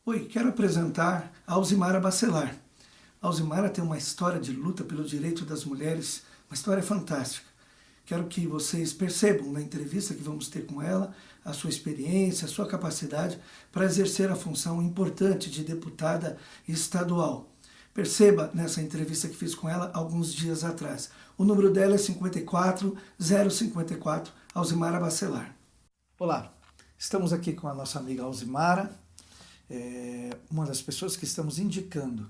Oi, quero apresentar a Alzimara Bacelar. A Alzimara tem uma história de luta pelo direito das mulheres, uma história fantástica. Quero que vocês percebam na entrevista que vamos ter com ela a sua experiência, a sua capacidade para exercer a função importante de deputada estadual. Perceba nessa entrevista que fiz com ela alguns dias atrás. O número dela é 54054, Alzimara Bacelar. Olá, estamos aqui com a nossa amiga Alzimara, uma das pessoas que estamos indicando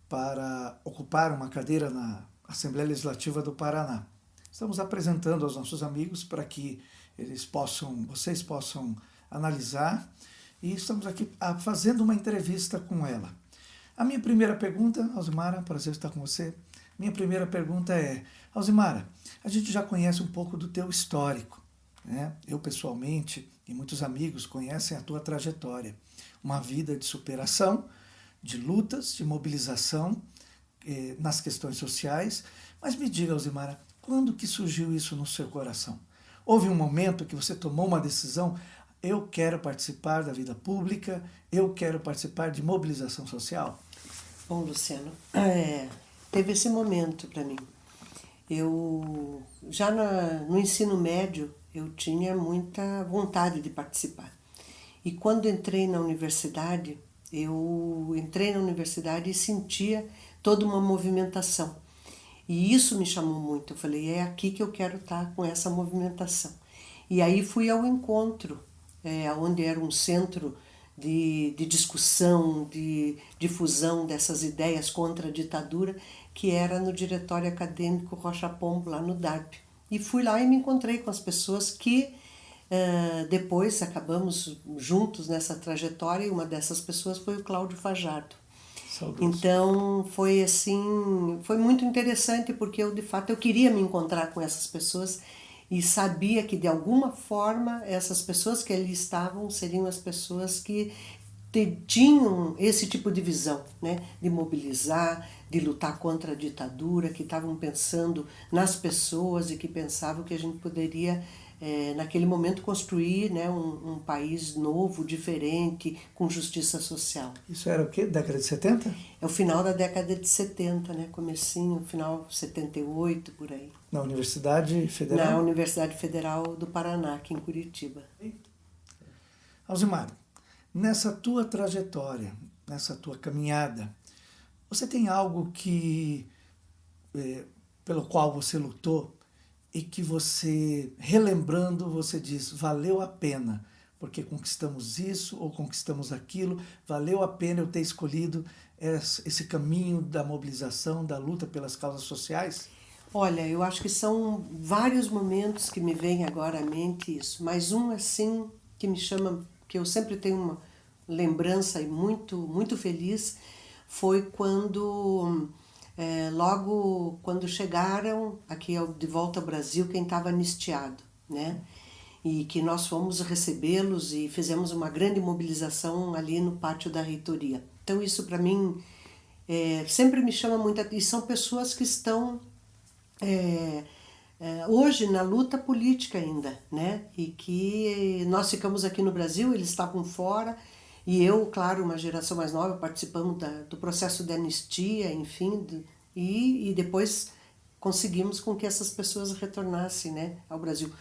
para ocupar uma cadeira na Assembleia Legislativa do Paraná. Estamos apresentando aos nossos amigos para que vocês possam analisar, e estamos aqui fazendo uma entrevista com ela. A minha primeira pergunta, Alzimara, prazer estar com você. Minha primeira pergunta é, Alzimara, a gente já conhece um pouco do teu histórico, né? Eu pessoalmente e muitos amigos conhecem a tua trajetória, uma vida de superação, de lutas, de mobilização nas questões sociais. Mas me diga, Alzimara, quando que surgiu isso no seu coração? Houve um momento que você tomou uma decisão, eu quero participar da vida pública, eu quero participar de mobilização social? Bom, Luciano, teve esse momento para mim. Eu, já no ensino médio, eu tinha muita vontade de participar. E quando entrei na universidade, e sentia toda uma movimentação. E isso me chamou muito. Eu falei, é aqui que eu quero estar com essa movimentação. E aí fui ao encontro, onde era um centro de discussão, de difusão dessas ideias contra a ditadura, que era no Diretório Acadêmico Rocha Pombo, lá no DARP. E fui lá e me encontrei com as pessoas que depois acabamos juntos nessa trajetória, e uma dessas pessoas foi o Cláudio Fajardo. Saudoso. Então foi muito interessante, porque eu de fato eu queria me encontrar com essas pessoas e sabia que de alguma forma essas pessoas que ali estavam seriam as pessoas que tinham esse tipo de visão, né? De mobilizar, de lutar contra a ditadura, que estavam pensando nas pessoas e que pensavam que a gente poderia naquele momento construir, né, um país novo, diferente, com justiça social. Isso era o quê? Década de 70? É o final da década de 70, né? Comecinho, final 78, por aí. Na Universidade Federal? Na Universidade Federal do Paraná, aqui em Curitiba. Alzimara, nessa tua trajetória, nessa tua caminhada, você tem algo pelo qual você lutou e que você, relembrando, você diz, valeu a pena, porque conquistamos isso ou conquistamos aquilo, valeu a pena eu ter escolhido esse caminho da mobilização, da luta pelas causas sociais? Olha, eu acho que são vários momentos que me vêm agora à mente isso, mas um assim que me chama, que eu sempre tenho uma lembrança e muito, muito feliz, foi quando logo quando chegaram aqui de volta ao Brasil quem estava anistiado, né? E que nós fomos recebê-los e fizemos uma grande mobilização ali no pátio da reitoria. Então isso para mim sempre me chama muito atenção. E são pessoas que estão hoje na luta política ainda, né? E que nós ficamos aqui no Brasil, eles estavam fora. E eu, claro, uma geração mais nova, participamos do processo de anistia, enfim, e depois conseguimos com que essas pessoas retornassem, né, ao Brasil.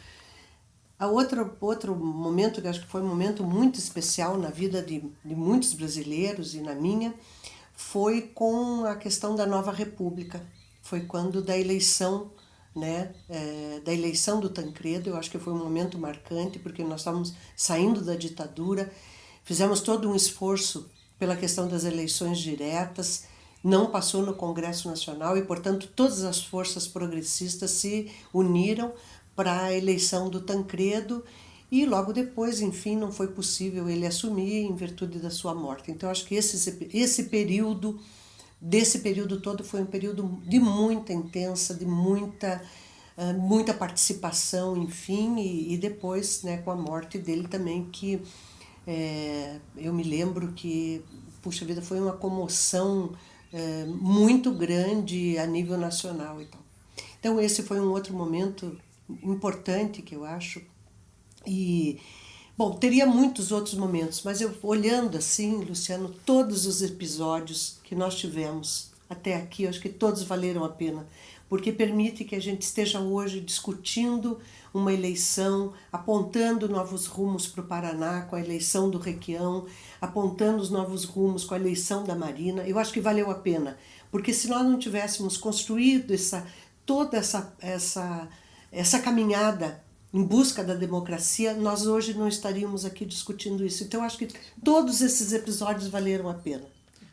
Outro momento, que acho que foi um momento muito especial na vida de muitos brasileiros e na minha, foi com a questão da nova república. Foi quando da eleição, né, da eleição do Tancredo. Eu acho que foi um momento marcante, porque nós estávamos saindo da ditadura. Fizemos todo um esforço pela questão das eleições diretas, não passou no Congresso Nacional e, portanto, todas as forças progressistas se uniram para a eleição do Tancredo e logo depois, enfim, não foi possível ele assumir em virtude da sua morte. Então, acho que desse período todo foi um período de muita intensa, de muita participação, enfim, e depois, né, com a morte dele também, que eu me lembro que, puxa vida, foi uma comoção muito grande a nível nacional e tal. Então esse foi um outro momento importante que eu acho. E Bom, teria muitos outros momentos, mas eu olhando assim, Luciano, todos os episódios que nós tivemos até aqui, eu acho que todos valeram a pena, porque permite que a gente esteja hoje discutindo uma eleição, apontando novos rumos para o Paraná com a eleição do Requião, apontando os novos rumos com a eleição da Marina. Eu acho que valeu a pena, porque se nós não tivéssemos construído toda essa caminhada em busca da democracia, nós hoje não estaríamos aqui discutindo isso. Então, eu acho que todos esses episódios valeram a pena.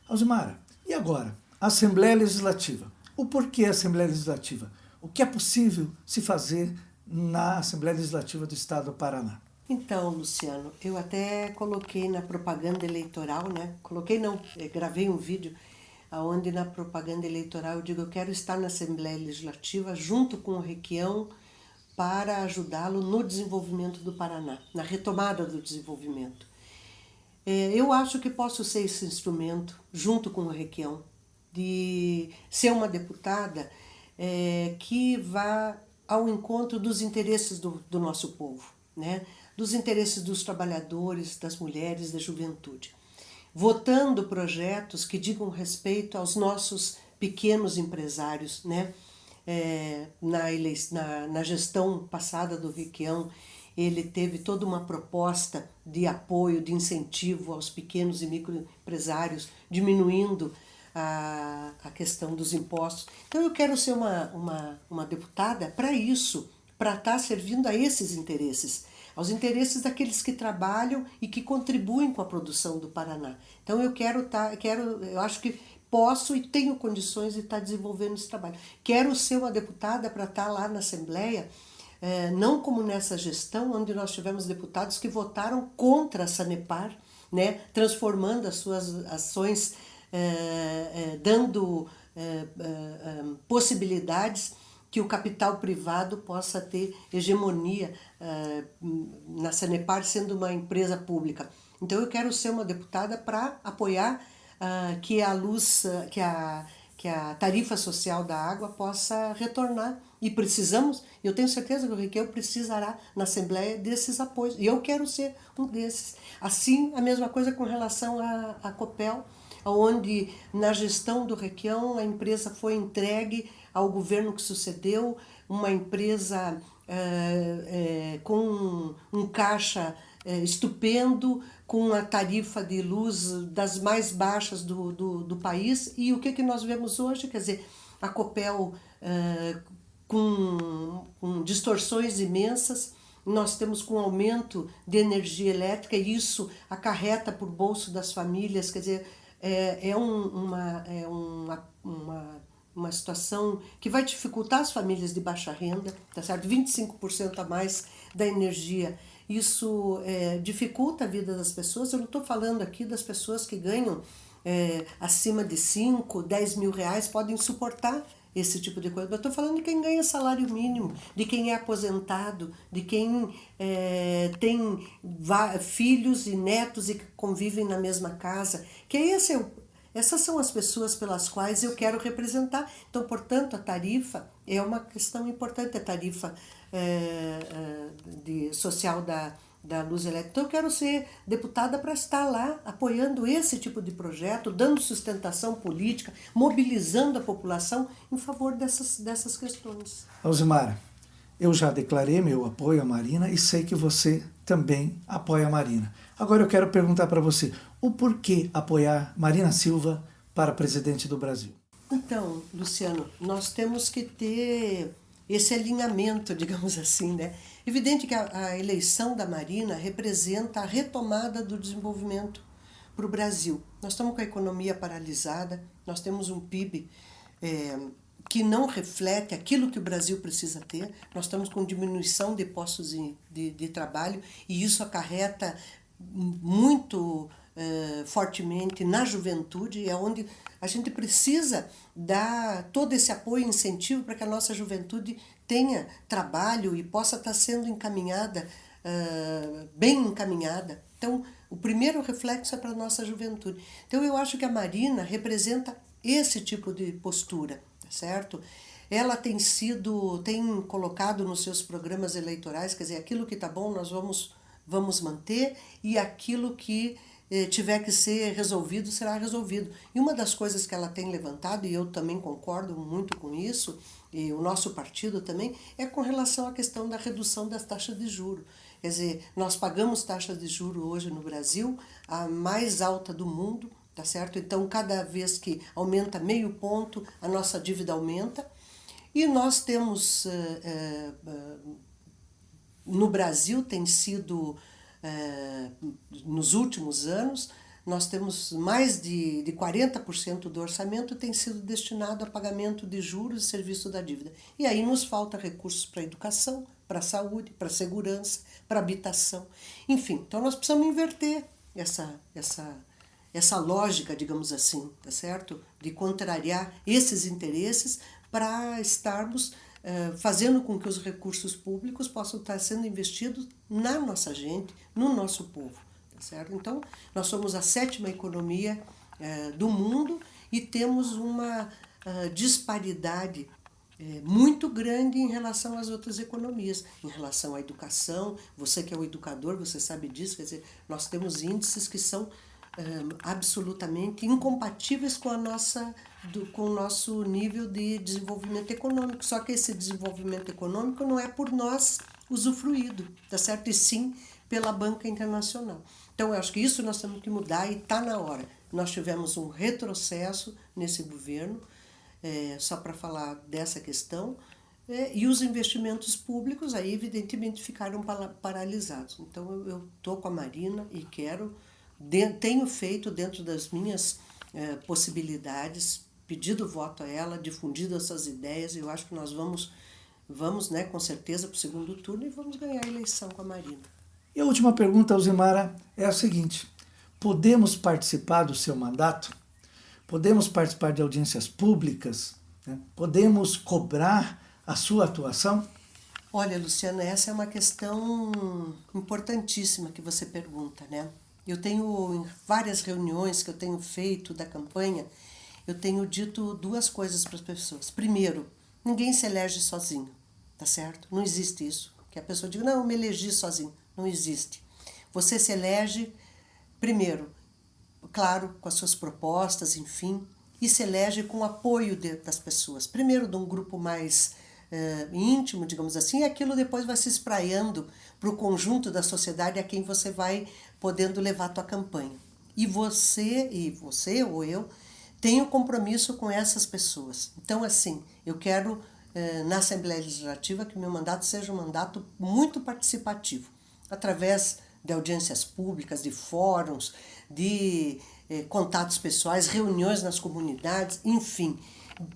Alzimara, e agora? Assembleia Legislativa. O porquê Assembleia Legislativa? O que é possível se fazer na Assembleia Legislativa do Estado do Paraná? Então, Luciano, eu até coloquei na propaganda eleitoral, né? Coloquei não, gravei um vídeo onde na propaganda eleitoral eu digo: eu quero estar na Assembleia Legislativa junto com o Requião para ajudá-lo no desenvolvimento do Paraná, na retomada do desenvolvimento. Eu acho que posso ser esse instrumento, junto com o Requião, de ser uma deputada que vá ao encontro dos interesses do nosso povo, né? Dos interesses dos trabalhadores, das mulheres, da juventude. Votando projetos que digam respeito aos nossos pequenos empresários, né? Na gestão passada do Requião, ele teve toda uma proposta de apoio, de incentivo aos pequenos e microempresários, diminuindo a questão dos impostos. Então eu quero ser uma deputada para isso, para estar servindo a esses interesses, aos interesses daqueles que trabalham e que contribuem com a produção do Paraná. Então eu acho que posso e tenho condições de estar desenvolvendo esse trabalho. Quero ser uma deputada para estar lá na Assembleia, não como nessa gestão, onde nós tivemos deputados que votaram contra a Sanepar, né, transformando as suas ações, dando possibilidades que o capital privado possa ter hegemonia na Sanepar, sendo uma empresa pública. Então eu quero ser uma deputada para apoiar que a luz, que a tarifa social da água possa retornar. E precisamos, eu tenho certeza que o Requião precisará na Assembleia desses apoios. E eu quero ser um desses. Assim, a mesma coisa com relação à Copel, onde na gestão do Requião a empresa foi entregue ao governo que sucedeu, uma empresa com um caixa estupendo, com a tarifa de luz das mais baixas do país. E o que nós vemos hoje? Quer dizer, a Copel com distorções imensas, nós temos com aumento de energia elétrica, e isso acarreta por bolso das famílias. Quer dizer, uma situação que vai dificultar as famílias de baixa renda, tá certo? 25% a mais da energia. Isso dificulta a vida das pessoas. Eu não estou falando aqui das pessoas que ganham acima de 5, 10 mil reais, podem suportar esse tipo de coisa. Eu estou falando de quem ganha salário mínimo, de quem é aposentado, de quem tem filhos e netos e que convivem na mesma casa. Essas são as pessoas pelas quais eu quero representar. Então, portanto, a tarifa é uma questão importante, a tarifa social da luz elétrica. Então, eu quero ser deputada para estar lá apoiando esse tipo de projeto, dando sustentação política, mobilizando a população em favor dessas questões. Alzimara, eu já declarei meu apoio à Marina e sei que você também apoia a Marina. Agora eu quero perguntar para você, o porquê apoiar Marina Silva para presidente do Brasil? Então, Luciano, nós temos que ter esse alinhamento, digamos assim, né? Evidente que a eleição da Marina representa a retomada do desenvolvimento para o Brasil. Nós estamos com a economia paralisada, nós temos um PIB que não reflete aquilo que o Brasil precisa ter, nós estamos com diminuição de postos de trabalho, e isso acarreta muito fortemente na juventude, é onde a gente precisa dar todo esse apoio e incentivo para que a nossa juventude tenha trabalho e possa estar sendo encaminhada, bem encaminhada. Então, o primeiro reflexo é para a nossa juventude. Então, eu acho que a Marina representa esse tipo de postura, certo? Ela tem colocado nos seus programas eleitorais, quer dizer, aquilo que está bom nós vamos vamos manter, e aquilo que tiver que ser resolvido, será resolvido. E uma das coisas que ela tem levantado, e eu também concordo muito com isso, e o nosso partido também, é com relação à questão da redução das taxas de juros. Quer dizer, nós pagamos taxas de juros hoje no Brasil, a mais alta do mundo, tá certo? Então, cada vez que aumenta meio ponto, a nossa dívida aumenta. E nós temos, no Brasil, tem sido, nos últimos anos, nós temos mais de 40% do orçamento tem sido destinado a pagamento de juros e serviço da dívida. E aí nos falta recursos para educação, para saúde, para segurança, para habitação. Enfim, então nós precisamos inverter essa lógica, digamos assim, tá certo? De contrariar esses interesses para estarmos fazendo com que os recursos públicos possam estar sendo investidos na nossa gente, no nosso povo. Certo? Então, nós somos a 7ª economia do mundo e temos uma disparidade muito grande em relação às outras economias, em relação à educação. Você que é o educador, você sabe disso, quer dizer, nós temos índices que são absolutamente incompatíveis com com o nosso nível de desenvolvimento econômico. Só que esse desenvolvimento econômico não é por nós usufruído, tá certo? E sim pela banca internacional. Então, eu acho que isso nós temos que mudar e está na hora. Nós tivemos um retrocesso nesse governo, só para falar dessa questão, e os investimentos públicos aí, evidentemente, ficaram paralisados. Então, eu estou com a Marina e tenho feito dentro das minhas possibilidades, pedido voto a ela, difundido essas ideias, e eu acho que nós vamos né, com certeza, para o segundo turno e vamos ganhar a eleição com a Marina. E a última pergunta, Alzimara, é a seguinte: podemos participar do seu mandato? Podemos participar de audiências públicas? Né? Podemos cobrar a sua atuação? Olha, Luciana, essa é uma questão importantíssima que você pergunta, né? Eu tenho, em várias reuniões que eu tenho feito da campanha, eu tenho dito 2 coisas para as pessoas. Primeiro, ninguém se elege sozinho, tá certo? Não existe isso. Que a pessoa diga, não, eu me elegi sozinho. Não existe. Você se elege, primeiro, claro, com as suas propostas, enfim, e se elege com o apoio das pessoas. Primeiro de um grupo mais íntimo, digamos assim, e aquilo depois vai se espraiando para o conjunto da sociedade a quem você vai podendo levar a tua campanha. E você ou eu, tenho compromisso com essas pessoas. Então, assim, eu quero, na Assembleia Legislativa, que meu mandato seja um mandato muito participativo, através de audiências públicas, de fóruns, de contatos pessoais, reuniões nas comunidades, enfim,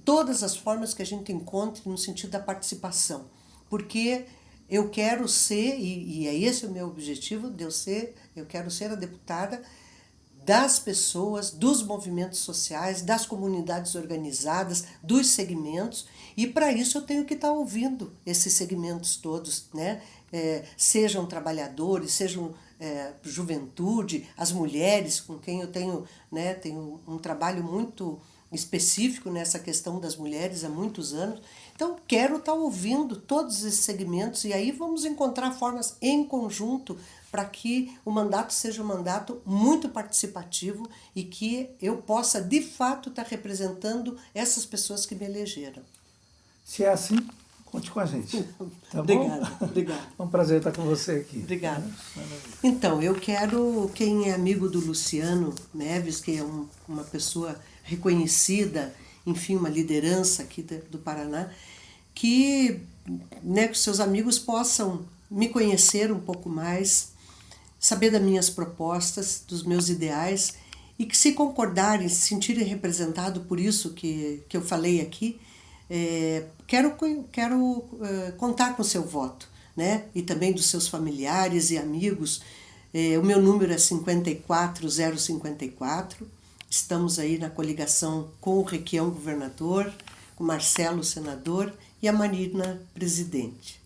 todas as formas que a gente encontre no sentido da participação. Porque eu quero ser, e é esse o meu objetivo, eu quero ser a deputada das pessoas, dos movimentos sociais, das comunidades organizadas, dos segmentos, e para isso eu tenho que estar ouvindo esses segmentos todos, né? Sejam trabalhadores, sejam juventude, as mulheres, com quem eu tenho um trabalho muito específico nessa questão das mulheres há muitos anos. Então, quero estar ouvindo todos esses segmentos e aí vamos encontrar formas em conjunto para que o mandato seja um mandato muito participativo e que eu possa, de fato, estar representando essas pessoas que me elegeram. Se é assim, conte com a gente. Tá Obrigada, bom? obrigada. É um prazer estar com você aqui. Obrigada. Então, eu quero, quem é amigo do Luciano Neves, que é uma pessoa reconhecida, enfim, uma liderança aqui do Paraná, que os seus amigos possam me conhecer um pouco mais, saber das minhas propostas, dos meus ideais, e que se concordarem, se sentirem representados por isso que eu falei aqui, quero contar com o seu voto, né? E também dos seus familiares e amigos. O meu número é 54054, estamos aí na coligação com o Requião governador, com o Marcelo senador e a Marina presidente.